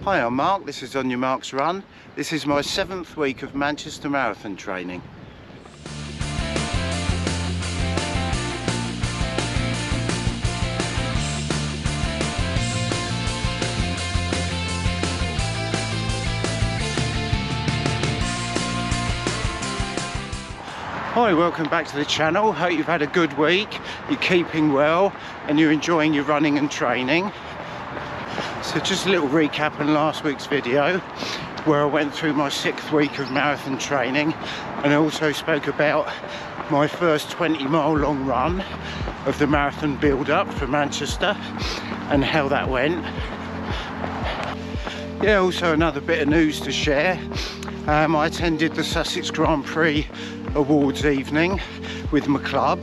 Hi, I'm Mark. This is On Your Marks Run. This is my 7th week of Manchester Marathon training. Hi, welcome back to the channel. Hope you've had a good week, you're keeping well and you're enjoying your running and training. So just a little recap on last week's video where I went through my 6th week of marathon training, and I also spoke about my first 20-mile long run of the marathon build-up for Manchester and how that went. Yeah, also another bit of news to share. I attended the Sussex Grand Prix Awards evening with my club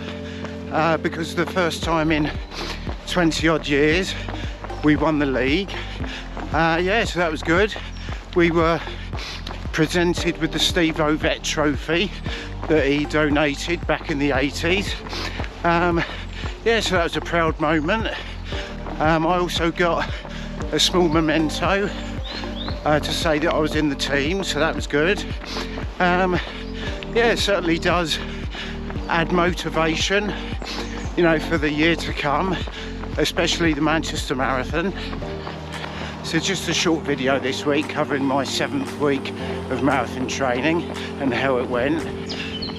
because the first time in 20 odd years we won the league. Yeah, so that was good. We were presented with the Steve Ovett trophy that he donated back in the 80s. Yeah, so that was a proud moment. I also got a small memento to say that I was in the team, so that was good. Yeah, it certainly does add motivation, you know, for the year to come, especially the Manchester Marathon. So just a short video this week covering my 7th week of marathon training and how it went.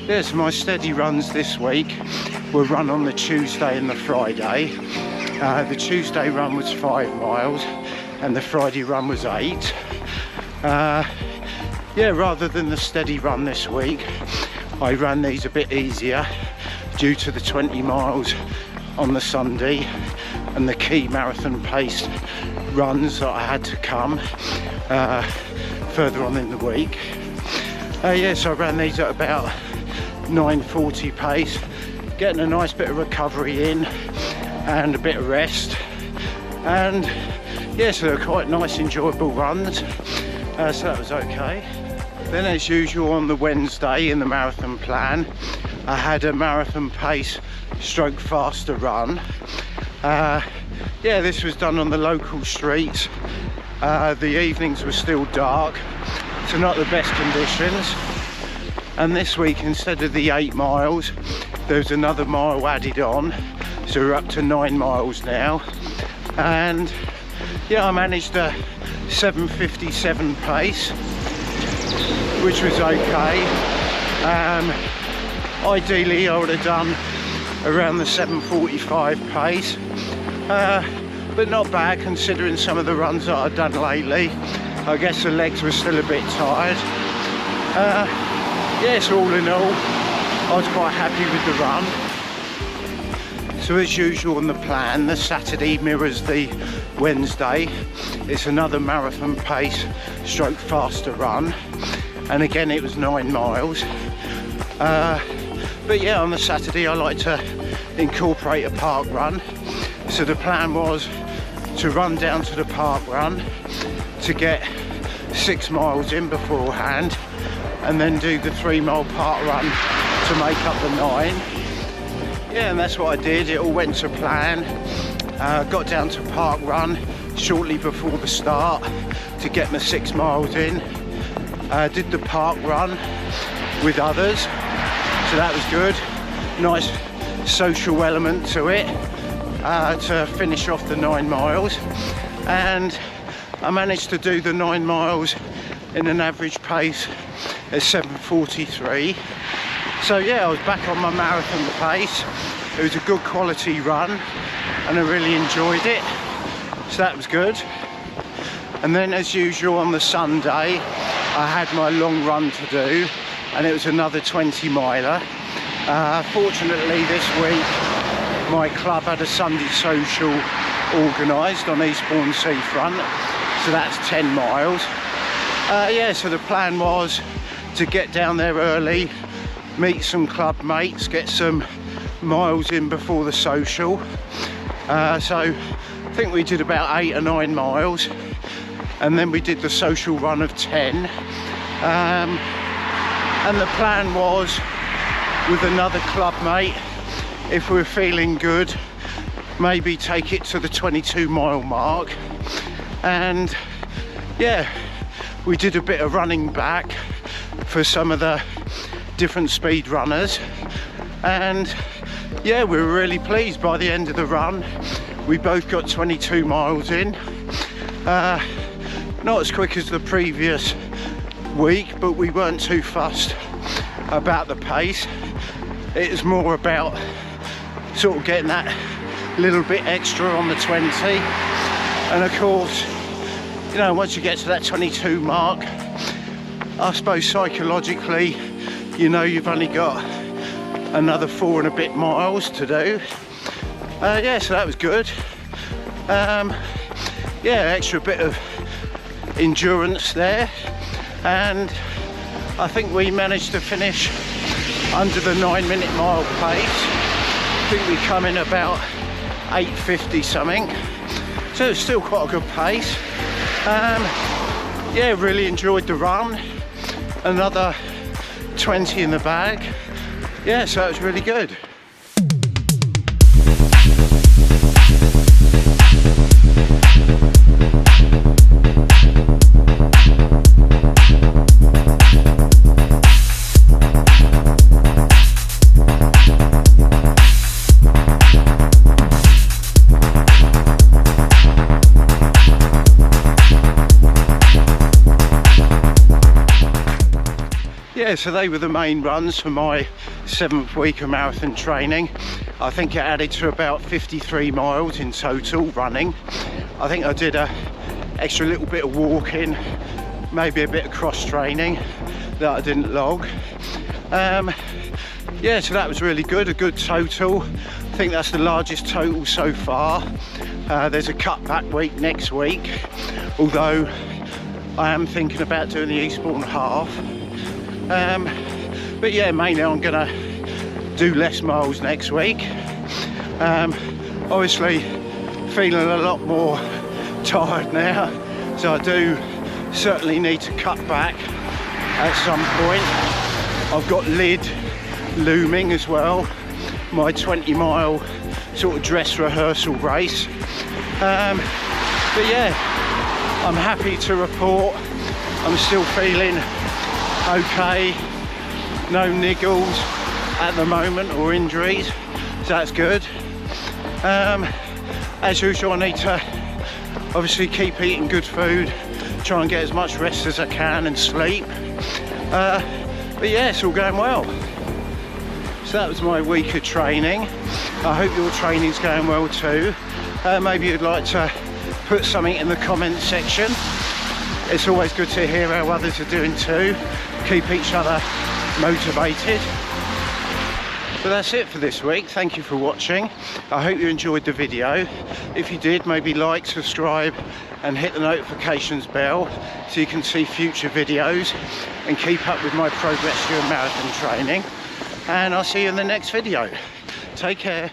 Yeah, so my steady runs this week were run on the Tuesday and the Friday. The Tuesday run was 5 miles and the Friday run was 8. Yeah, rather than the steady run this week, I ran these a bit easier due to the 20 miles on the Sunday and the key marathon paced runs that I had to come further on in the week. Yeah, so I ran these at about 9:40 pace, getting a nice bit of recovery in and a bit of rest. And yeah, so they're quite nice, enjoyable runs. So that was okay. Then as usual on the Wednesday in the marathon plan, I had a marathon pace stroke faster run. Yeah, this was done on the local streets. The evenings were still dark, so not the best conditions. And this week, instead of the 8 miles, there's another mile added on, so we're up to 9 miles now. And yeah, I managed a 7:57 pace, which was okay. Ideally I would have done around the 7:45 pace, but not bad considering some of the runs that I've done lately. I guess the legs were still a bit tired. Yeah, so all in all I was quite happy with the run. So as usual on the plan, the Saturday mirrors the Wednesday. It's another marathon pace stroke faster run, and again it was 9 miles. But yeah, on the Saturday I like to incorporate a park run. So the plan was to run down to the park run to get 6 miles in beforehand, and then do the 3-mile park run to make up the 9. Yeah, and that's what I did. It all went to plan. Got down to park run shortly before the start to get my 6 miles in. Did the park run with others, so that was good. Nice social element to it to finish off the 9 miles. And I managed to do the 9 miles in an average pace at 7:43. So yeah, I was back on my marathon pace. It was a good quality run and I really enjoyed it, so that was good. And then as usual on the Sunday I had my long run to do, and it was another 20 miler. Fortunately this week my club had a Sunday social organised on Eastbourne Seafront, so that's 10 miles. Yeah, so the plan was to get down there early, meet some club mates, get some miles in before the social. So I think we did about 8 or 9 miles, and then we did the social run of 10. And the plan was, with another club mate, if we were feeling good, maybe take it to the 22-mile mark. And yeah, we did a bit of running back for some of the different speed runners, and yeah, we were really pleased. By the end of the run, we both got 22 miles in. Not as quick as the previous week, but we weren't too fussed about the pace. It was more about sort of getting that little bit extra on the 20, and of course, you know, once you get to that 22 mark, I suppose psychologically, you know, you've only got another 4 and a bit miles to do. Yeah, so that was good. Yeah, extra bit of endurance there, and I think we managed to finish under the 9-minute mile pace. I think we come in about 8:50 something, so it's still quite a good pace. Yeah, really enjoyed the run. Another 20 in the bag. Yeah, so it was really good. Yeah, so they were the main runs for my 7th week of marathon training. I think it added to about 53 miles in total running. I think I did a extra little bit of walking, maybe a bit of cross training that I didn't log. Yeah, so that was really good, a good total. I think that's the largest total so far. There's a cutback week next week, although I am thinking about doing the Eastbourne half. But yeah, mainly I'm gonna do less miles next week. Obviously feeling a lot more tired now, so I do certainly need to cut back at some point. I've got Lid looming as well, my 20-mile sort of dress rehearsal race. But yeah, I'm happy to report I'm still feeling okay, no niggles at the moment or injuries, so that's good. As usual, I need to obviously keep eating good food, try and get as much rest as I can and sleep. But yeah, it's all going well. So that was my week of training. I hope your training's going well too. Maybe you'd like to put something in the comments section. It's always good to hear how others are doing too. Keep each other motivated. So that's it for this week. Thank you for watching. I hope you enjoyed the video. If you did, maybe like, subscribe and hit the notifications bell so you can see future videos and keep up with my progress during marathon training. And I'll see you in the next video. Take care.